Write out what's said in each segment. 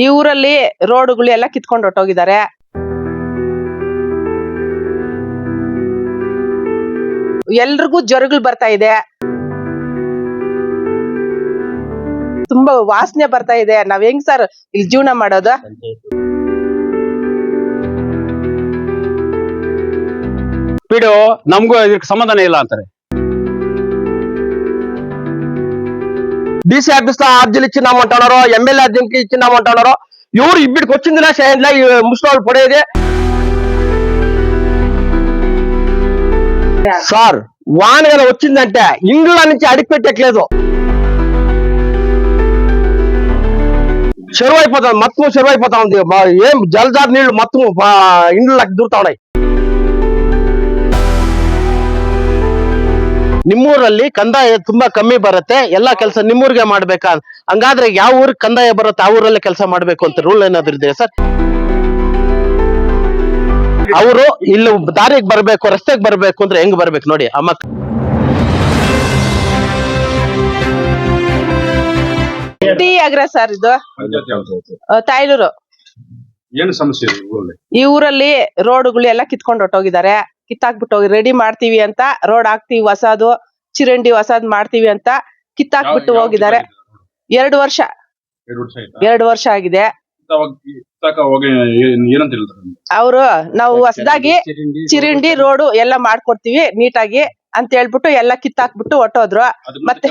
ಈ ಊರಲ್ಲಿ ರೋಡ್ಗಳು ಎಲ್ಲ ಕಿತ್ಕೊಂಡು ಹೊಟ್ಟೋಗಿದ್ದಾರೆ. ಎಲ್ರಿಗೂ ಜ್ವರಗಳು ಬರ್ತಾ ಇದೆ, ತುಂಬಾ ವಾಸನೆ ಬರ್ತಾ ಇದೆ. ನಾವ್ ಹೆಂಗ್ ಸರ್ ಇಲ್ಲಿ ಜೀವನ ಮಾಡೋದು? ಬಿಡು, ನಮಗೂ ಇದಕ್ಕೆ ಸಮಾಧಾನ ಇಲ್ಲ ಅಂತಾರೆ. DC ఆఫీస్ అర్జీలు ఇచ్చినామంటున్నారు, ఎమ్మెల్యే అర్జీకి ఇచ్చినామంటున్నారు. ఎవరు ఇప్పటికి వచ్చిందిలా చేయట్లా, ఈ ముసలి పడేది. సార్ వాన గల వచ్చిందంటే ఇండ్ల నుంచి అడిగి పెట్టట్లేదు, చెరువు అయిపోతుంది, మొత్తం చెరువు అయిపోతా ఉంది. ఏం జలజార్ నీళ్లు మొత్తం ఇండ్లకి దూరుతా ఉన్నాయి. ನಿಮ್ಮೂರಲ್ಲಿ ಕಂದಾಯ ತುಂಬಾ ಕಮ್ಮಿ ಬರುತ್ತೆ, ಎಲ್ಲಾ ಕೆಲಸ ನಿಮ್ಮೂರಿಗೆ ಮಾಡ್ಬೇಕಾ? ಹಂಗಾದ್ರೆ ಯಾವ ಊರಿಗೆ ಕಂದಾಯ ಬರುತ್ತೆ ಆ ಊರಲ್ಲೇ ಕೆಲಸ ಮಾಡ್ಬೇಕು ಅಂತ ರೂಲ್ ಏನಾದ್ರು ಇದೆಯಾ ಸರ್? ಅವರು ಇಲ್ಲಿ ದಾರಿಗೆ ಬರ್ಬೇಕು, ರಸ್ತೆಗೆ ಬರ್ಬೇಕು ಅಂದ್ರೆ ಹೆಂಗ್ ಬರ್ಬೇಕು ನೋಡಿ ಅಮ್ಮ. ಟೀ ಆಗ್ರ ಸರ್ ಇದು ತಾಯ್ಲೂರು. ಏನು ಸಮಸ್ಯೆ ಈ ಊರಲ್ಲಿ ರೋಡ್ಗಳು ಎಲ್ಲ ಕಿತ್ಕೊಂಡು ಹೊಟ್ಟೋಗಿದ್ದಾರೆ. ಕಿತ್ತಾಕ್ಬಿಟ್ಟು ರೆಡಿ ಮಾಡ್ತೀವಿ ಅಂತ ರೋಡ್ ಹಾಕ್ತಿವಿ, ಹೊಸದು ಚಿರಂಡಿ ಹೊಸದ್ ಮಾಡ್ತೀವಿ ಅಂತ ಕಿತ್ತಾಕ್ಬಿಟ್ಟು ಹೋಗಿದ್ದಾರೆ. 2 ವರ್ಷ 2 ವರ್ಷ ಆಗಿದೆ. ಅವರು ನಾವು ಹೊಸದಾಗಿ ಚಿರಂಡಿ ರೋಡು ಎಲ್ಲ ಮಾಡ್ಕೊಡ್ತೀವಿ ನೀಟಾಗಿ ಅಂತ ಹೇಳ್ಬಿಟ್ಟು ಎಲ್ಲ ಕಿತ್ತಾಕ್ಬಿಟ್ಟು ಹೊಟ್ಟೋದ್ರು. ಮತ್ತೆ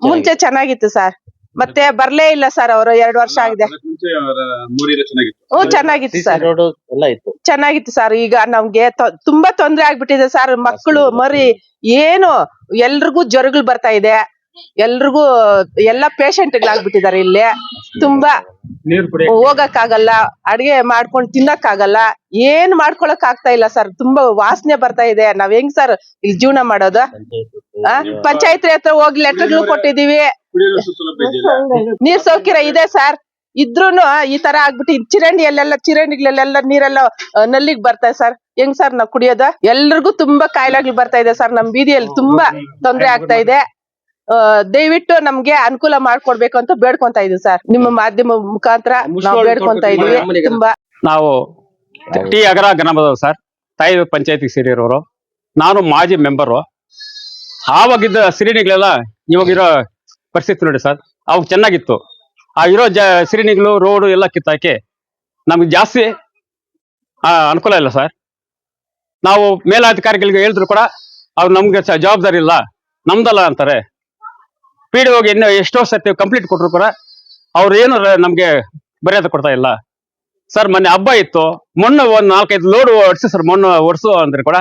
ಮುಂಚೆ ಚೆನ್ನಾಗಿತ್ತು ಸರ್, ಮತ್ತೆ ಬರ್ಲೇ ಇಲ್ಲ ಸರ್ ಅವರು. 2 ವರ್ಷ ಆಗಿದೆ. ಚೆನ್ನಾಗಿತ್ತು ಸರ್, ಚೆನ್ನಾಗಿತ್ತು ಸರ್. ಈಗ ನಮ್ಗೆ ತುಂಬಾ ತೊಂದ್ರೆ ಆಗ್ಬಿಟ್ಟಿದೆ ಸರ್. ಮಕ್ಕಳು ಮರಿ ಏನು ಎಲ್ರಿಗೂ ಜ್ವರಗಳು ಬರ್ತಾ ಇದೆ, ಎಲ್ರಿಗೂ ಎಲ್ಲ ಪೇಷಂಟ್ಗಳಾಗ್ಬಿಟ್ಟಿದ್ದಾರೆ. ಇಲ್ಲಿ ತುಂಬಾ ಹೋಗಕ್ಕಾಗಲ್ಲ, ಅಡ್ಗೆ ಮಾಡ್ಕೊಂಡು ತಿನ್ನಕ್ಕಾಗಲ್ಲ, ಏನ್ ಮಾಡ್ಕೊಳಕ್ ಆಗ್ತಾ ಇಲ್ಲ ಸರ್. ತುಂಬಾ ವಾಸನೆ ಬರ್ತಾ ಇದೆ. ನಾವ್ ಹೆಂಗ್ ಸರ್ ಇಲ್ಲಿ ಜೀವನ ಮಾಡೋದು? ಪಂಚಾಯತ್ ಹತ್ರ ಹೋಗಿ ಲೆಟರ್ಗಳು ಕೊಟ್ಟಿದೀವಿ, ನೀರ್ ಸೌಕರ್ಯ ಇದೆ ಸರ್, ಇದ್ರೂನು ಈ ತರ ಆಗ್ಬಿಟ್ಟು ಚಿರಂಡಿಗಳೆಲ್ಲ ನೀರೆಲ್ಲ ನಲ್ಲಿಗ್ ಬರ್ತಾರೆ ಸರ್. ಹೆಂಗ್ ಸರ್ ನಾವ್ ಕುಡಿಯೋದ? ಎಲ್ರಿಗೂ ತುಂಬಾ ಕಾಯಿಲೆಗಳು ಬರ್ತಾ ಇದೆ ಸರ್. ನಮ್ ಬೀದಿಯಲ್ಲಿ ತುಂಬಾ ತೊಂದ್ರೆ ಆಗ್ತಾ ಇದೆ. ದಯವಿಟ್ಟು ನಮ್ಗೆ ಅನುಕೂಲ ಮಾಡ್ಕೊಡ್ಬೇಕು ಅಂತ ಬೇಡ್ಕೊಂತ ಇದೀವಿ ಸರ್. ನಿಮ್ಮ ಮಾಧ್ಯಮ ಮುಖಾಂತರ ನಾವು ಬೇಡ್ಕೊಂತ ಇದೀವಿ. ತುಂಬಾ ನಾವು ಟಿ ಅಗರ ಗ್ರಾಮದವರು ಸರ್, ತಾಯಿ ಪಂಚಾಯತಿಗೆ ಸೇರಿರೋರು. ನಾನು ಮಾಜಿ ಮೆಂಬರು. ಆವಾಗಿದ್ದ ಸಿರಿಣಿಗಳೆಲ್ಲ ಇವಾಗಿರೋ ಪರಿಸ್ಥಿತಿ ನೋಡಿ ಸರ್. ಅವಾಗ ಚೆನ್ನಾಗಿತ್ತು. ಆ ಇರೋ ಸಿರಿಣಿಗಳು ರೋಡು ಎಲ್ಲ ಕಿತ್ತಾಕಿ ನಮ್ಗೆ ಜಾಸ್ತಿ ಅನುಕೂಲ ಇಲ್ಲ ಸರ್. ನಾವು ಮೇಲಾಧಿಕಾರಿಗಳಿಗೆ ಹೇಳಿದ್ರು ಕೂಡ ಅವ್ರು ನಮ್ಗೆ ಜವಾಬ್ದಾರಿ ಇಲ್ಲ, ನಮ್ದಲ್ಲ ಅಂತಾರೆ. PDOಗೆ ಇನ್ನು ಎಷ್ಟೋ ಸರ್ತಿ ಕಂಪ್ಲೀಟ್ ಕೊಟ್ಟರು ಕೂಡ ಅವ್ರು ಏನು ನಮ್ಗೆ ಬರೆಯೋದು ಕೊಡ್ತಾ ಇಲ್ಲ ಸರ್. ಮೊನ್ನೆ ಹಬ್ಬ ಇತ್ತು, ಮೊನ್ನೆ ಒಂದ್ 4-5 ಲೋಡ್ ಹೊಡ್ಸಿ ಸರ್, ಮೊನ್ನೆ ಹೊಡ್ಸು ಅಂದ್ರೆ ಕೂಡ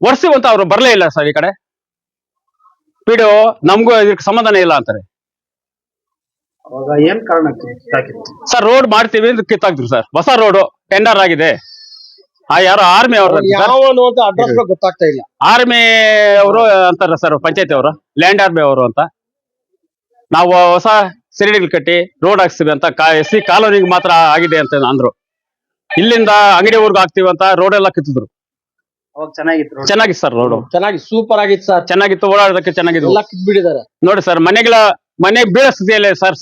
ಹೊಡ್ಸಿ ಅಂತ ಅವ್ರು ಬರಲೇ ಇಲ್ಲ ಸರ್. ಈ ಕಡೆ PDO ನಮಗೂ ಇದಕ್ಕೆ ಸಮಾಧಾನ ಇಲ್ಲ ಅಂತಾರೆ. ಏನ್ ಕಾರಣಕ್ಕೆ ಸರ್ ರೋಡ್ ಮಾಡ್ತೀವಿ ಅಂತ ಕಿತ್ತಾಕ್ತಿವಿ ಸರ್. ಹೊಸ ರೋಡು ಟೆಂಡರ್ ಆಗಿದೆ. ಯಾರೋ ಆರ್ಮಿ ಅವರು ಅಡ್ರೆಸ್ ಗೊತ್ತಾಗ್ತಾ ಇಲ್ಲ. ಆರ್ಮಿ ಅವರು ಅಂತಾರ ಸರ್, ಪಂಚಾಯತಿ ಅವರು, ಲ್ಯಾಂಡ್ ಆರ್ಮಿ ಅವರು ಅಂತ. ನಾವು ಹೊಸ ಸಿರಿಡಿಗಳು ಕಟ್ಟಿ ರೋಡ್ ಹಾಕ್ಸ್ತೀವಿ ಅಂತ SC ಕಾಲೋನಿಗೆ ಮಾತ್ರ ಆಗಿದೆ ಅಂತ ಅಂದ್ರು. ಇಲ್ಲಿಂದ ಅಂಗಡಿ ಊರ್ಗ್ ಹಾಕ್ತಿವಿ ಅಂತ ರೋಡ್ ಎಲ್ಲ ಕಿತ್ತಿದ್ರು. ಚೆನ್ನಾಗಿತ್ತು ಸರ್ ರೋಡು, ಚೆನ್ನಾಗಿ ಸೂಪರ್ ಆಗಿತ್ತು ಸರ್. ಚೆನ್ನಾಗಿತ್ತು, ಓಡಾಡೋದಕ್ಕೆ ಚೆನ್ನಾಗಿತ್ತು. ಎಲ್ಲ ಕಿತ್ಬಿಟ್ಟಿದ್ದಾರೆ ನೋಡಿ ಸರ್, ಮನೆ ಬೀಳೋ ಸ್ಥಿತಿಯಲ್ಲಿ ಸರ್.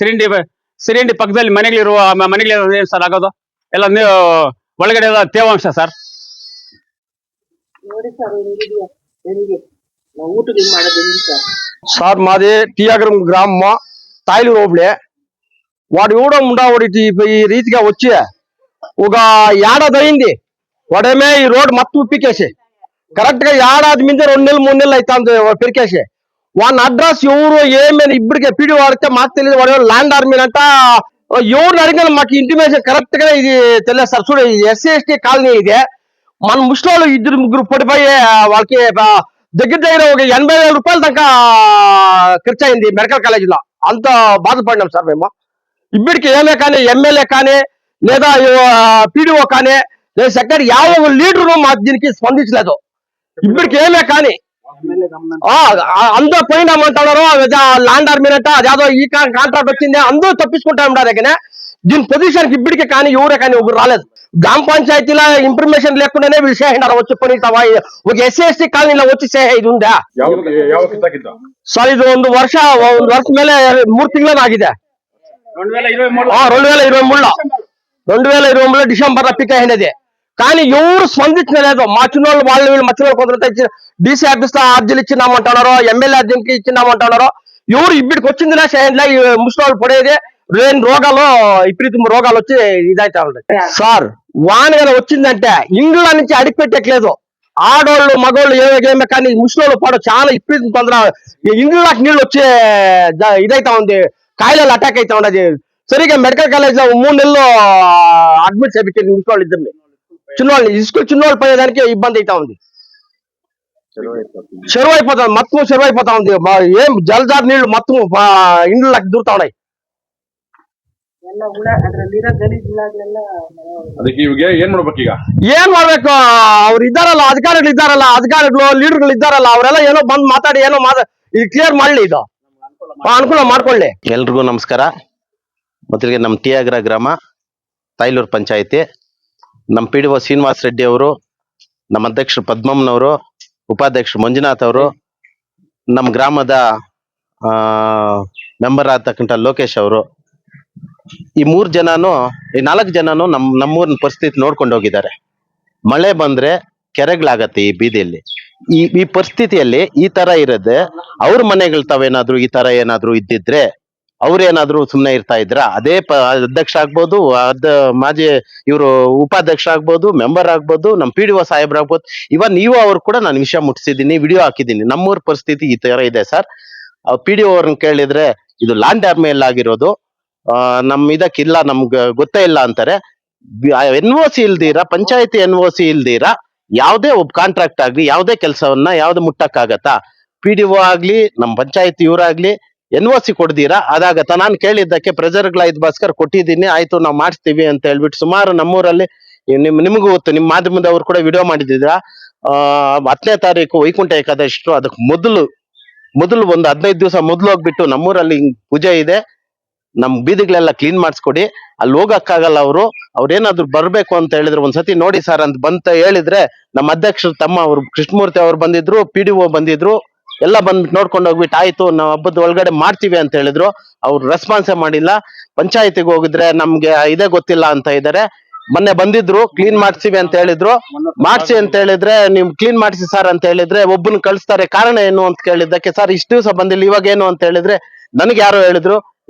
ಸಿರಿಂಡಿ ಪಕ್ಕದಲ್ಲಿ ಮನೆಗಳಿರುವ ಏನ್ ಸರ್ ಆಗೋದು? ಎಲ್ಲ ಒಳಗಡೆ ಎಲ್ಲ ತೇವಾಂಶ ಸರ್. సార్ మాది టీఆగరం గ్రామం, తాయిలూరు హోబళి. వాడు ఎవడో ఉండవాడు ఈ రీతిగా వచ్చి ఒక ఏడాది అయింది. వాడేమే ఈ రోడ్ మొత్తం ఉప్పికేసి కరెక్ట్ గా ఏడాది మీద 2 నెలలు 3 నెలలు అవుతుంది పెరికేసి. వాడిని అడ్రస్ ఎవరు ఏమైనా ఇప్పటికే PDO వాడితే మాకు తెలియదు. వాడు ల్యాండ్ ఆర్మీ అంట. ఎవరు అడిగిన మాకు ఇంటిమేషన్ కరెక్ట్ గా ఇది తెలియదు సార్. చూడ SC ST కాలనీ ఇది. మన ముస్లింలు 2-3 పడిపోయి వాళ్ళకి దగ్గర ఒక 80,000 రూపాయల దాకా ఖర్చు అయింది మెడికల్ కాలేజీలో. అంత బాధపడినాం సార్ మేము. ఇప్పటికి ఏమే కానీ ఎమ్మెల్యే కానీ లేదా PDO కానీ లేదా సెక్రటరీ ಯಾವ లీడరు మా దీనికి స్పందించలేదు. ఇప్పటికి ఏమే కానీ అందరూ పోయినామంటున్నారు. ల్యాండ్ ఆర్మీ అంట, అదేదో ఈ కాంట్రాక్ట్ వచ్చింది, అందరూ తప్పించుకుంటా ఉన్నారు. దగ్గర దీని పొజిషన్ కి ఇప్పటికే కానీ ఎవరే కానీ ఒకరు రాలేదు. గ్రామ పంచాయతీలో ఇన్ఫర్మేషన్ లేకుండానే వీళ్ళు చేసినారు. వచ్చి పని ఒక SC ST ಕಾಲನಿలో వచ్చి ಇದು ఉందా ಸರ್? ಇದು ಒಂದು ವರ್ಷ ಮೇಲೆ 3 ತಿಂಗಳಾಗಿದೆ. 2023 డిసెంబర్ పిక్ అయినది. కానీ ఎవరు స్పందించలేదు. మా చిన్నోళ్ళు వీళ్ళు మధ్యలో కొందరు డీసీ ఆఫీస్ లో అర్జీలు ఇచ్చినామంటున్నారు, ఎమ్మెల్యే అర్జీకి ఇచ్చినామంటున్నారు. ఎవరు ఇప్పటికి వచ్చిందిలే చేయట్లే. ఈ ముసలి పడేది లేని రోగాలు, విపరీతం రోగాలు వచ్చి ఇదైతా ఉంటాయి సార్. వానగల వచ్చిందంటే ఇండ్ల నుంచి అడిగి పెట్టట్లేదు. ఆడోళ్ళు మగోళ్ళు ఏమే కానీ ముసలోళ్ళు పడ చాలా విపరీతం తొందర. ఇండ్లకి నీళ్ళు వచ్చే ఇదైతా ఉంది. కాయలు అటాక్ అవుతా ఉండదు. సరిగా మెడికల్ కాలేజ్ లో 3 నెలలు అడ్మిట్ చేయించారు ముసలోళ్ళు ఇద్దరిని. చిన్నోళ్ళు పోయేదానికి ఇబ్బంది అవుతా ఉంది. చెరువు అయిపోతుంది, మొత్తం చెరువు అయిపోతా ఉంది. ఏం జలజార్ నీళ్లు మొత్తం ఇండ్లకి దూరుతా ఉన్నాయి. ಅದಕ್ಕೆ ಇವಾಗ ಏನ್ ಮಾಡ್ಬೇಕು ಈಗ? ಏನ್ ಮಾಡ್ಬೇಕು? ಅವ್ರು ಇದ್ದಾರಲ್ಲ, ಅಧಿಕಾರಿಗಳು ಲೀಡರ್ಗಳು ಇದ್ದಾರಲ್ಲ, ಅವರೆಲ್ಲ ಏನೋ ಬಂದ್ ಮಾತಾಡಿ ಏನೋ ಇದು ಕ್ಲಿಯರ್ ಮಾಡ್ಲಿ, ಇದು ಅನುಕೂಲ ಮಾಡ್ಕೊಳ್ಳಿ. ಎಲ್ರಿಗೂ ನಮಸ್ಕಾರ. ಮೊದಲಿಗೆ ನಮ್ಮ ಟಿ ಆಗ್ರ ಗ್ರಾಮ ತಾಯ್ಲೂರು ಪಂಚಾಯತಿ, ನಮ್ಮ PDO ಶ್ರೀನಿವಾಸ ರೆಡ್ಡಿ ಅವರು, ನಮ್ಮ ಅಧ್ಯಕ್ಷರು ಪದ್ಮಮ್ಮನವರು, ಉಪಾಧ್ಯಕ್ಷರು ಮಂಜುನಾಥ್ ಅವರು, ನಮ್ಮ ಗ್ರಾಮದ ಮೆಂಬರ್ ಆಗ್ತಕ್ಕಂಥ ಲೋಕೇಶ್ ಅವರು, ಈ 4 ಜನನು ನಮ್ಮೂರಿನ ಪರಿಸ್ಥಿತಿ ನೋಡ್ಕೊಂಡು ಹೋಗಿದ್ದಾರೆ. ಮಳೆ ಬಂದ್ರೆ ಕೆರೆಗಳಾಗತ್ತೆ ಈ ಬೀದಿಯಲ್ಲಿ. ಈ ಪರಿಸ್ಥಿತಿಯಲ್ಲಿ ಈ ತರ ಇರದೆ ಅವ್ರ ಮನೆಗಳು ತಾವೇನಾದ್ರೂ ಈ ತರ ಏನಾದ್ರೂ ಇದ್ದಿದ್ರೆ ಅವ್ರೇನಾದ್ರೂ ಸುಮ್ನೆ ಇರ್ತಾ ಇದ್ರ? ಅದೇ ಅಧ್ಯಕ್ಷ ಆಗ್ಬೋದು, ಮಾಜಿ ಇವರು ಉಪಾಧ್ಯಕ್ಷ ಆಗ್ಬೋದು, ಮೆಂಬರ್ ಆಗ್ಬೋದು, ನಮ್ಮ PDO ಸಾಹೇಬ್ರ ಆಗ್ಬೋದು. ಇವನ್ ನೀವು ಅವ್ರು ಕೂಡ ನಾನು ವಿಷಯ ಮುಟ್ಟಿಸಿದ್ದೀನಿ, ವಿಡಿಯೋ ಹಾಕಿದ್ದೀನಿ. ನಮ್ಮೂರ್ ಪರಿಸ್ಥಿತಿ ಈ ತರ ಇದೆ ಸರ್. PDO ಅವ್ರನ್ನ ಕೇಳಿದ್ರೆ ಇದು ಲ್ಯಾಂಡ್ ಡ್ಯಾಮೇಜ್ ಆಗಿರೋದು, ಇದಕ್ಕಿಲ್ಲ, ನಮ್ಗೆ ಗೊತ್ತೇ ಇಲ್ಲ ಅಂತಾರೆ. NOC ಇಲ್ದಿರಾ, ಪಂಚಾಯತಿ NOC ಇಲ್ದಿರಾ ಯಾವ್ದೇ ಒಬ್ಬ ಕಾಂಟ್ರಾಕ್ಟ್ ಆಗ್ಲಿ ಯಾವ್ದೇ ಕೆಲಸವನ್ನ ಯಾವ್ದು ಮುಟ್ಟಕ್ಕಾಗತ್ತಾ? PDO ಆಗ್ಲಿ ನಮ್ಮ ಪಂಚಾಯತಿ ಇವರಾಗ್ಲಿ NOC ಕೊಡ್ದೀರಾ ಅದಾಗತ್ತಾ? ನಾನು ಕೇಳಿದ್ದಕ್ಕೆ ಪ್ರೆಜರ್ಗಳ ಭಾಸ್ಕರ್ ಕೊಟ್ಟಿದ್ದೀನಿ, ಆಯ್ತು ನಾವು ಮಾಡಿಸ್ತೀವಿ ಅಂತ ಹೇಳ್ಬಿಟ್ಟು ಸುಮಾರು ನಮ್ಮೂರಲ್ಲಿ ನಿಮಗೂ ಗೊತ್ತು, ನಿಮ್ಮ ಮಾಧ್ಯಮದವ್ರು ಕೂಡ ವಿಡಿಯೋ ಮಾಡಿದ್ದೀರಾ. 10ನೇ ತಾರೀಕು ವೈಕುಂಠ ಏಕಾದಶಿ, ಅದಕ್ಕೆ ಮೊದಲು ಒಂದು 15 ದಿವಸ ಮೊದಲು ಹೋಗ್ಬಿಟ್ಟು ನಮ್ಮೂರಲ್ಲಿ ಪೂಜೆ ಇದೆ, ನಮ್ ಬೀದಿಗಳೆಲ್ಲ ಕ್ಲೀನ್ ಮಾಡಿಸ್ಕೊಡಿ. ಅಲ್ಲಿ ಹೋಗಕ್ಕಾಗಲ್ಲ. ಅವ್ರೇನಾದ್ರು ಬರ್ಬೇಕು ಅಂತ ಹೇಳಿದ್ರೆ ಒಂದ್ಸತಿ ನೋಡಿ ಸರ್ ಅಂತ ಬಂತ ಹೇಳಿದ್ರೆ, ನಮ್ಮ ಅಧ್ಯಕ್ಷರು ತಮ್ಮ ಅವ್ರು ಕೃಷ್ಣಮೂರ್ತಿ ಅವ್ರು ಬಂದಿದ್ರು, PDO ಬಂದಿದ್ರು, ಎಲ್ಲ ಬಂದ್ಬಿಟ್ಟು ನೋಡ್ಕೊಂಡು ಹೋಗ್ಬಿಟ್ಟು ಆಯ್ತು ನಾವು ಹಬ್ಬದ ಒಳಗಡೆ ಮಾಡ್ತೀವಿ ಅಂತ ಹೇಳಿದ್ರು. ಅವ್ರು ರೆಸ್ಪಾನ್ಸೇ ಮಾಡಿಲ್ಲ. ಪಂಚಾಯತಿಗೆ ಹೋಗಿದ್ರೆ ನಮ್ಗೆ ಇದೇ ಗೊತ್ತಿಲ್ಲ ಅಂತ ಇದಾರೆ. ಮೊನ್ನೆ ಬಂದಿದ್ರು, ಕ್ಲೀನ್ ಮಾಡ್ತೀವಿ ಅಂತ ಹೇಳಿದ್ರು. ಮಾಡ್ಸಿ ಅಂತ ಹೇಳಿದ್ರೆ, ನೀವು ಕ್ಲೀನ್ ಮಾಡಿಸಿ ಸರ್ ಅಂತ ಹೇಳಿದ್ರೆ ಒಬ್ಬನ ಕಳಿಸ್ತಾರೆ. ಕಾರಣ ಏನು ಅಂತ ಕೇಳಿದ್ದಕ್ಕೆ, ಸರ್ ಇಷ್ಟು ದಿವಸ ಬಂದಿಲ್ಲ, ಇವಾಗ ಏನು ಅಂತ ಹೇಳಿದ್ರೆ ನನಗೆ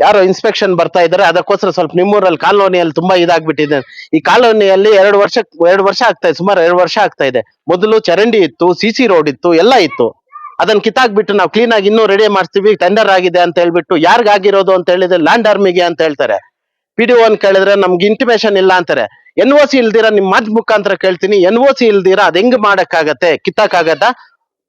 ಯಾರೋ ಇನ್ಸ್ಪೆಕ್ಷನ್ ಬರ್ತಾ ಇದಾರೆ, ಅದಕ್ಕೋಸ್ಕರ ಸ್ವಲ್ಪ ನಿಮ್ಮೂರಲ್ಲಿ ಕಾಲೋನಿಯಲ್ಲಿ ತುಂಬಾ ಇದಾಗ್ಬಿಟ್ಟಿದೆ. ಈ ಕಾಲೋನಿಯಲ್ಲಿ 2 ವರ್ಷ ಆಗ್ತಾ ಇದೆ, ಸುಮಾರು 2 ವರ್ಷ ಆಗ್ತಾ ಇದೆ. ಮೊದಲು ಚರಂಡಿ ಇತ್ತು, CC ರೋಡ್ ಇತ್ತು, ಎಲ್ಲ ಇತ್ತು. ಅದನ್ನ ಕಿತ್ತಾಕ್ಬಿಟ್ಟು ನಾವು ಕ್ಲೀನ್ ಆಗಿ ಇನ್ನೂ ರೆಡಿ ಮಾಡ್ತೀವಿ, ಟೆಂಡರ್ ಆಗಿದೆ ಅಂತ ಹೇಳ್ಬಿಟ್ಟು, ಯಾರಿಗಾಗಿರೋದು ಅಂತ ಹೇಳಿದ್ರೆ ಲ್ಯಾಂಡ್ ಆರ್ಮಿಗೆ ಅಂತ ಹೇಳ್ತಾರೆ. PDO ಅಂತ ಕೇಳಿದ್ರೆ ನಮ್ಗೆ ಇಂಟಿಮೇಷನ್ ಇಲ್ಲ ಅಂತಾರೆ. NOC ಇಲ್ದಿರಾ, ನಿಮ್ ಮಾಧ್ಯಮ ಮುಖಾಂತರ ಕೇಳ್ತೀನಿ, NOC ಇಲ್ದಿರಾ ಅದ್ ಹೆಂಗ್ ಮಾಡಕ್ಕಾಗತ್ತೆ? ಕಿತ್ತಾಕಾಗತ್ತಾ?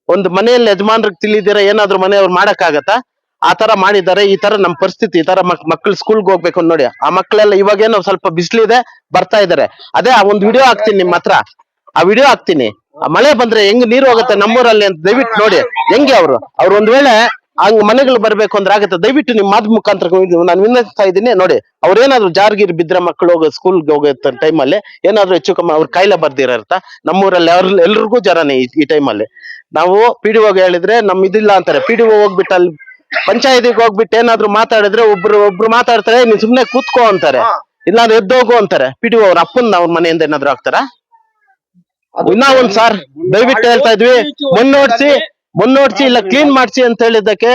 ಒಂದು ಮನೆಯಲ್ಲಿ ಯಜಮಾನ್ರಿಗೆ ತಿಳಿದಿರ ಏನಾದ್ರು ಮನೆಯವ್ರು ಮಾಡಕ್ಕಾಗತ್ತಾ? ಆ ತರ ಮಾಡಿದ್ದಾರೆ. ಈ ತರ ನಮ್ ಪರಿಸ್ಥಿತಿ, ಈ ತರ ಮಕ್ಳು ಸ್ಕೂಲ್ಗೆ ಹೋಗ್ಬೇಕು ನೋಡಿ. ಆ ಮಕ್ಳೆಲ್ಲ ಇವಾಗೇನೋ ಸ್ವಲ್ಪ ಬಿಸಿಲಿದೆ, ಬರ್ತಾ ಇದಾರೆ. ಅದೇ ಆ ಒಂದು ವಿಡಿಯೋ ಹಾಕ್ತೀನಿ ನಿಮ್ಮ ಹತ್ರ, ಆ ವಿಡಿಯೋ ಹಾಕ್ತೀನಿ. ಮಳೆ ಬಂದ್ರೆ ಹೆಂಗ್ ನೀರು ಹೋಗುತ್ತೆ ನಮ್ಮೂರಲ್ಲಿ ಅಂತ ದಯವಿಟ್ಟು ನೋಡಿ. ಹೆಂಗೆ ಅವ್ರು ಒಂದ್ ವೇಳೆ ಹಂಗ್ ಮನೆಗಳು ಬರ್ಬೇಕು ಅಂದ್ರೆ ಆಗುತ್ತೆ. ದಯವಿಟ್ಟು ನಿಮ್ ಮಾಧ್ಯಮ ಮುಖಾಂತರ ನಾನು ವಿನಂತಿಸ್ತಾ ಇದ್ದೀನಿ ನೋಡಿ. ಅವ್ರೇನಾದ್ರು ಜಾರ್ಗಿರ್ ಬಿದ್ರೆ ಮಕ್ಕಳು ಸ್ಕೂಲ್ಗೆ ಹೋಗೋ ಟೈಮಲ್ಲಿ ಏನಾದ್ರು ಹೆಚ್ಚು ಕಮ್ಮಿ ಅವ್ರ ಕಾಯಿಲೆ ಬರ್ದಿರತ್ತ. ನಮ್ಮೂರಲ್ಲಿ ಎಲ್ರಿಗೂ ಜ್ವರನೇ ಈ ಟೈಮಲ್ಲಿ. ನಾವು PDO ಹೇಳಿದ್ರೆ ನಮ್ ಇದಿಲ್ಲ ಅಂತಾರೆ. PDO ಹೋಗ್ಬಿಟ್ಟು ಅಲ್ಲಿ ಪಂಚಾಯತಿಗೆ ಹೋಗ್ಬಿಟ್ಟು ಏನಾದ್ರು ಮಾತಾಡಿದ್ರೆ ಒಬ್ರು ಮಾತಾಡ್ತಾರೆ, ನೀನ್ ಸುಮ್ನೆ ಕೂತ್ಕೋ ಅಂತಾರೆ, ಇಲ್ಲಾಂದ್ರೆ ಎದ್ದೋಗು ಅಂತಾರೆ. PDO ಅವ್ರ ಅಪ್ಪನ್ ಅವ್ರ ಮನೆಯಿಂದ ಏನಾದ್ರು ಆಗ್ತಾರ? ಇನ್ನ ಒಂದ್ ಸಾರ್ ದಯವಿಟ್ಟು ಹೇಳ್ತಾ ಇದ್ವಿ, ಮುನ್ನೋಡ್ಸಿ ಇಲ್ಲ ಕ್ಲೀನ್ ಮಾಡ್ಸಿ ಅಂತ ಹೇಳಿದ್ದಕ್ಕೆ,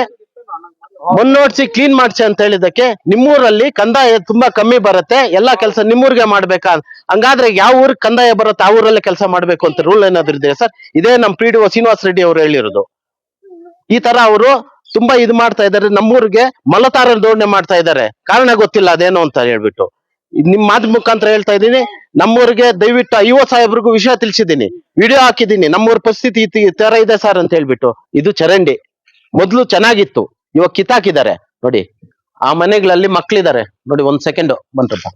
ಕ್ಲೀನ್ ಮಾಡ್ಸಿ ಅಂತ ಹೇಳಿದ್ದಕ್ಕೆ ನಿಮ್ಮೂರಲ್ಲಿ ಕಂದಾಯ ತುಂಬಾ ಕಮ್ಮಿ ಬರುತ್ತೆ, ಎಲ್ಲಾ ಕೆಲಸ ನಿಮ್ಮೂರ್ಗೆ ಮಾಡ್ಬೇಕಾ? ಹಂಗಾದ್ರೆ ಯಾವ ಊರಿಗೆ ಕಂದಾಯ ಬರುತ್ತೆ ಆ ಊರಲ್ಲೇ ಕೆಲಸ ಮಾಡ್ಬೇಕು ಅಂತ ರೂಲ್ ಏನಾದ್ರು ಇದೆ ಸರ್? ಇದೇ ನಮ್ PDO ಶ್ರೀನಿವಾಸ ರೆಡ್ಡಿ ಅವರು ಹೇಳಿರೋದು. ಈ ತರ ಅವರು ತುಂಬಾ ಇದು ಮಾಡ್ತಾ ಇದಾರೆ. ನಮ್ಮೂರಿಗೆ ಮಲತಾರ ಧೋರಣೆ ಮಾಡ್ತಾ ಇದಾರೆ. ಕಾರಣ ಗೊತ್ತಿಲ್ಲ ಅದೇನು ಅಂತ ಹೇಳ್ಬಿಟ್ಟು ನಿಮ್ ಮಾಧ್ಯಮ ಮುಖಾಂತರ ಹೇಳ್ತಾ ಇದ್ದೀನಿ. ನಮ್ಮೂರಿಗೆ ದಯವಿಟ್ಟು IO ಸಾಹೇಬ್ರಿಗೂ ವಿಷಯ ತಿಳಿಸಿದ್ದೀನಿ, ವಿಡಿಯೋ ಹಾಕಿದ್ದೀನಿ. ನಮ್ಮೂರ್ ಪರಿಸ್ಥಿತಿ ಈ ತರ ಇದೆ ಸರ್ ಅಂತ ಹೇಳ್ಬಿಟ್ಟು. ಇದು ಚರಂಡಿ ಮೊದ್ಲು ಚೆನ್ನಾಗಿತ್ತು, ಇವಾಗ ಕಿತ್ತಾಕಿದ್ದಾರೆ ನೋಡಿ. ಆ ಮನೆಗಳಲ್ಲಿ ಮಕ್ಳಿದ್ದಾರೆ ನೋಡಿ. 1 ಸೆಕೆಂಡ್ ಬಂತಪ್ಪ.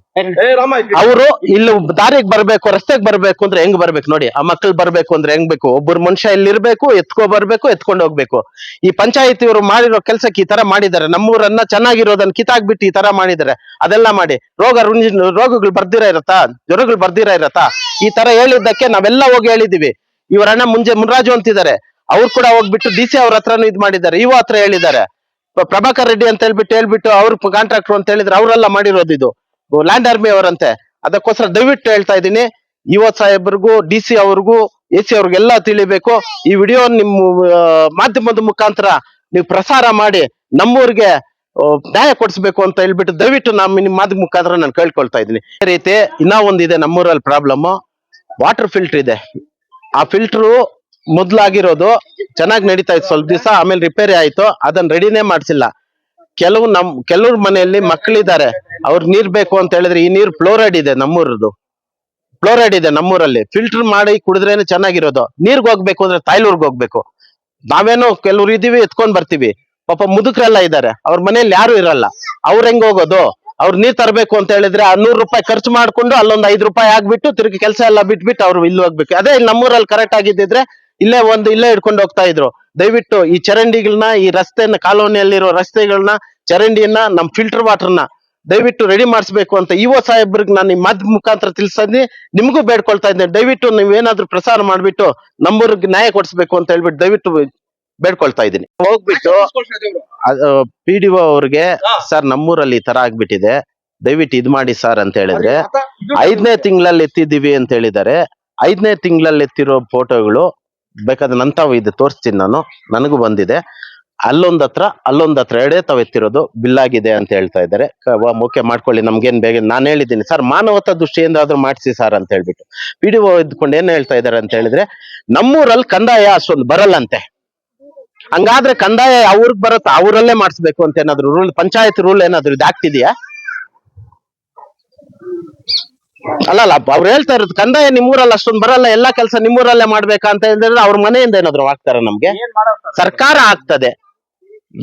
ಅವರು ಇಲ್ಲಿ ದಾರಿಗೆ ಬರ್ಬೇಕು, ರಸ್ತೆಗೆ ಬರ್ಬೇಕು ಅಂದ್ರೆ ಹೆಂಗ್ ಬರ್ಬೇಕು ನೋಡಿ. ಆ ಮಕ್ಳು ಬರ್ಬೇಕು ಅಂದ್ರೆ ಹೆಂಗ್ ಬೇಕು? ಒಬ್ಬರು ಮನುಷ್ಯ ಇಲ್ಲಿ ಇರ್ಬೇಕು, ಎತ್ಕೊಂಡು ಹೋಗ್ಬೇಕು. ಈ ಪಂಚಾಯತಿಯವರು ಮಾಡಿರೋ ಕೆಲ್ಸಕ್ಕೆ ಈ ತರ ಮಾಡಿದ್ದಾರೆ. ನಮ್ಮೂರನ್ನ ಚೆನ್ನಾಗಿರೋದನ್ನ ಕಿತ್ತಾಕ್ಬಿಟ್ಟು ಈ ತರ ಮಾಡಿದ್ದಾರೆ. ಅದೆಲ್ಲ ಮಾಡಿ ರೋಗಗಳು ಬರ್ದಿರ ಇರತ್ತಾ? ಜ್ವರಗಳು ಬರ್ದಿರ ಇರತ್ತಾ? ಈ ತರ ಹೇಳಿದ್ದಕ್ಕೆ ನಾವೆಲ್ಲ ಹೋಗಿ ಹೇಳಿದೀವಿ. ಇವರಣ್ಣ ಮುನ್ರಾಜು ಅಂತಿದ್ದಾರೆ, ಅವ್ರು ಕೂಡ ಹೋಗ್ಬಿಟ್ಟು DC ಅವ್ರ ಹತ್ರನು ಇದ್ ಮಾಡಿದ್ದಾರೆ, IO ಹತ್ರ ಹೇಳಿದ್ದಾರೆ. ಪ್ರಭಾಕರ್ ರೆಡ್ಡಿ ಅಂತ ಹೇಳ್ಬಿಟ್ಟು ಅವ್ರ ಕಾಂಟ್ರಾಕ್ಟರ್ ಅಂತ ಹೇಳಿದ್ರೆ ಅವರೆಲ್ಲ ಮಾಡಿರೋದು ಇದು ಲ್ಯಾಂಡ್ ಆರ್ಮಿ ಅವರಂತೆ. ಅದಕ್ಕೋಸ್ಕರ ದಯವಿಟ್ಟು ಹೇಳ್ತಾ ಇದ್ದೀನಿ, ಇಒ ಸಾಹೇಬ್ರಿಗೂ DC ಅವ್ರಿಗೂ AC ಅವ್ರಿಗೆಲ್ಲ ತಿಳಿಬೇಕು. ಈ ವಿಡಿಯೋ ನಿಮ್ಮ ಮಾಧ್ಯಮದ ಮುಖಾಂತರ ನೀವು ಪ್ರಸಾರ ಮಾಡಿ ನಮ್ಮೂರಿಗೆ ನ್ಯಾಯ ಕೊಡಿಸ್ಬೇಕು ಅಂತ ಹೇಳ್ಬಿಟ್ಟು ದಯವಿಟ್ಟು ನಿಮ್ಮ ಮಾಧ್ಯಮ ಮುಖಾಂತರ ನಾನು ಕೇಳ್ಕೊಳ್ತಾ ಇದ್ದೀನಿ. ಅದೇ ರೀತಿ ಇನ್ನ ಒಂದಿದೆ ನಮ್ಮೂರಲ್ಲಿ ಪ್ರಾಬ್ಲಮ್, ವಾಟರ್ ಫಿಲ್ಟರ್ ಇದೆ. ಆ ಫಿಲ್ಟರ್ ಮೊದ್ಲಾಗಿರೋದು ಚೆನ್ನಾಗಿ ನಡೀತಾ ಇತ್ತು ಸ್ವಲ್ಪ ದಿವಸ, ಆಮೇಲೆ ರಿಪೇರಿ ಆಯ್ತು. ಅದನ್ನ ರೆಡಿನೇ ಮಾಡ್ಸಿಲ್ಲ. ಕೆಲವ್ರ ಮನೆಯಲ್ಲಿ ಮಕ್ಕಳಿದ್ದಾರೆ, ಅವ್ರ ನೀರ್ ಬೇಕು ಅಂತ ಹೇಳಿದ್ರೆ ಈ ನೀರು ಫ್ಲೋರೈಡ್ ಇದೆ, ಫ್ಲೋರೈಡ್ ಇದೆ ನಮ್ಮೂರಲ್ಲಿ. ಫಿಲ್ಟರ್ ಮಾಡಿ ಕುಡಿದ್ರೇನೆ ಚೆನ್ನಾಗಿರೋದು. ನೀರ್ಗೆ ಹೋಗ್ಬೇಕು ಅಂದ್ರೆ ತಾಯ್ಲೂರ್ಗೆ ಹೋಗ್ಬೇಕು. ನಾವೇನೋ ಕೆಲವ್ರು ಇದೀವಿ ಎತ್ಕೊಂಡ್ ಬರ್ತೀವಿ, ಪಾಪ ಮುದುಕರೆಲ್ಲ ಇದ್ದಾರೆ, ಅವ್ರ ಮನೇಲಿ ಯಾರು ಇರಲ್ಲ. ಅವ್ರ ಹೆಂಗ್ ಹೋಗೋದು? ಅವ್ರ ನೀರ್ ತರಬೇಕು ಅಂತ ಹೇಳಿದ್ರೆ ಆ 100 ರೂಪಾಯಿ ಖರ್ಚು ಮಾಡ್ಕೊಂಡು ಅಲ್ಲೊಂದ್ 5 ರೂಪಾಯಿ ಆಗ್ಬಿಟ್ಟು ತಿರುಗಿ ಕೆಲಸ ಎಲ್ಲ ಬಿಟ್ಬಿಟ್ಟು ಅವ್ರು ಇಲ್ಲಿ ಹೋಗ್ಬೇಕು. ಅದೇ ನಮ್ಮೂರಲ್ಲಿ ಕರೆಕ್ಟ್ ಆಗಿದ್ದಿದ್ರೆ ಇಲ್ಲೇ ಹಿಡ್ಕೊಂಡು ಹೋಗ್ತಾ ಇದ್ರು. ದಯವಿಟ್ಟು ಈ ಚರಂಡಿಗಳನ್ನ, ಈ ರಸ್ತೆನ, ಕಾಲೋನಿಯಲ್ಲಿರೋ ರಸ್ತೆಗಳನ್ನ, ಚರಂಡಿಯನ್ನ, ನಮ್ ಫಿಲ್ಟರ್ ವಾಟರ್ನ ದಯವಿಟ್ಟು ರೆಡಿ ಮಾಡಿಸ್ಬೇಕು ಅಂತ ಇಒ ಸಾಹೇಬ್ರಿಗೆ ನಾನು ಈ ಮಾಧ್ಯಮ ಮುಖಾಂತರ ತಿಳಿಸಿದ್ನಿ. ನಿಮ್ಗೂ ಬೇಡ್ಕೊಳ್ತಾ ಇದ್ದೇನೆ, ದಯವಿಟ್ಟು ನೀವೇನಾದ್ರೂ ಪ್ರಸಾರ ಮಾಡ್ಬಿಟ್ಟು ನಮ್ಮೂರಿಗೆ ನ್ಯಾಯ ಕೊಡಿಸ್ಬೇಕು ಅಂತ ಹೇಳ್ಬಿಟ್ಟು ದಯವಿಟ್ಟು ಬೇಡ್ಕೊಳ್ತಾ ಇದ್ದೀನಿ. ಹೋಗ್ಬಿಟ್ಟು PDO ಅವ್ರಿಗೆ, ಸರ್ ನಮ್ಮೂರಲ್ಲಿ ಈ ತರ ಆಗ್ಬಿಟ್ಟಿದೆ, ದಯವಿಟ್ಟು ಇದ್ ಮಾಡಿ ಸರ್ ಅಂತ ಹೇಳಿದ್ರೆ 5ನೇ ತಿಂಗಳಲ್ಲಿ ಎತ್ತಿದೀವಿ ಅಂತ ಹೇಳಿದ್ದಾರೆ. 5ನೇ ತಿಂಗಳಲ್ಲಿ ಎತ್ತಿರೋ ಫೋಟೋಗಳು ಬೇಕಾದ್ರೆ ನಂತಾವು ಇದು ತೋರಿಸ್ತೀನಿ ನಾನು, ನನಗೂ ಬಂದಿದೆ. ಅಲ್ಲೊಂದ್ ಹತ್ರ ಎರಡೇ ತಾವ್ ಎತ್ತಿರೋದು ಬಿಲ್ ಆಗಿದೆ ಅಂತ ಹೇಳ್ತಾ ಇದ್ದಾರೆ. ಓಕೆ ಮಾಡ್ಕೊಳ್ಳಿ, ನಮ್ಗೇನ್ ಬೇಗ. ನಾನು ಹೇಳಿದ್ದೀನಿ ಸರ್ ಮಾನವತಾ ದೃಷ್ಟಿಯಿಂದ ಆದ್ರೂ ಮಾಡಿಸಿ ಸರ್ ಅಂತ ಹೇಳ್ಬಿಟ್ಟು. PDO ಇದ್ಕೊಂಡು ಏನ್ ಹೇಳ್ತಾ ಇದಾರೆ ಅಂತ ಹೇಳಿದ್ರೆ ನಮ್ಮೂರಲ್ಲಿ ಕಂದಾಯ ಅಷ್ಟೊಂದು ಬರಲ್ಲಂತೆ. ಹಂಗಾದ್ರೆ ಕಂದಾಯ ಅವ್ರಿಗೆ ಬರುತ್ತೆ, ಅವರಲ್ಲೇ ಮಾಡಿಸ್ಬೇಕು ಅಂತ ಏನಾದ್ರು ರೂಲ್, ಪಂಚಾಯತ್ ರೂಲ್ ಏನಾದ್ರು ಇದು ಆಗ್ತಿದ್ಯಾ? ಅಲ್ಲ ಅವ್ರು ಹೇಳ್ತಾ ಇರೋದು ಕಂದಾಯ ನಿಮ್ಮೂರಲ್ಲಿ ಅಷ್ಟೊಂದು ಬರಲ್ಲ, ಎಲ್ಲಾ ಕೆಲಸ ನಿಮ್ಮೂರಲ್ಲೇ ಮಾಡ್ಬೇಕಾ ಅಂತ ಹೇಳಿದ್ರೆ ಅವ್ರ ಮನೆಯಿಂದ ಏನಾದ್ರು ಆಗ್ತಾರ? ನಮ್ಗೆ ಸರ್ಕಾರ ಆಗ್ತದೆ.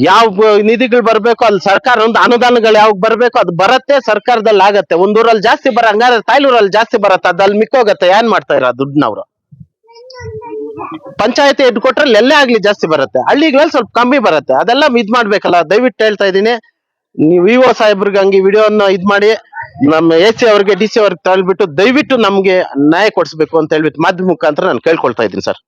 ಯಾವ ನಿಧಿಗಳು ಬರ್ಬೇಕು ಅಲ್ಲಿ ಸರ್ಕಾರ, ಒಂದು ಅನುದಾನಗಳು ಯಾವಾಗ ಬರ್ಬೇಕು ಅದು ಬರತ್ತೆ, ಸರ್ಕಾರದಲ್ಲಿ ಆಗತ್ತೆ. ಒಂದೂರಲ್ಲಿ ಜಾಸ್ತಿ ಹಂಗಾದ್ರೆ ತಾಯ್ಲೂರಲ್ಲಿ ಜಾಸ್ತಿ ಬರತ್ತೆ, ಅದಲ್ಲಿ ಮಿಕ್ಕೋಗತ್ತೆ. ಏನ್ ಮಾಡ್ತಾ ಇರೋ ದುಡ್ಡನ್ನವ್ರು? ಪಂಚಾಯತಿ ದುಡ್ಡು ಕೊಟ್ರೆ ಎಲ್ಲೇ ಆಗ್ಲಿ ಜಾಸ್ತಿ ಬರುತ್ತೆ, ಹಳ್ಳಿಗಳಲ್ಲಿ ಸ್ವಲ್ಪ ಕಮ್ಮಿ ಬರುತ್ತೆ. ಅದೆಲ್ಲ ಇದ್ ಮಾಡ್ಬೇಕಲ್ಲ. ದಯವಿಟ್ಟು ಹೇಳ್ತಾ ಇದೀನಿ, ನೀವು ಇಒ ಸಾಹೇಬ್ರಿಗೆ ಹಂಗೆ ವಿಡಿಯೋನ ಇದ್ ಮಾಡಿ ನಮ್ಮ AC ಅವ್ರಿಗೆ DC ಅವ್ರಿಗೆ ತಳ್ಬಿಟ್ಟು ದಯವಿಟ್ಟು ನಮ್ಗೆ ನ್ಯಾಯ ಕೊಡಿಸ್ಬೇಕು ಅಂತ ಹೇಳ್ಬಿಟ್ಟು ಮಾಧ್ಯಮ ಮುಖಾಂತರ ನಾನು ಕೇಳ್ಕೊಳ್ತಾ ಇದ್ದೀನಿ ಸರ್.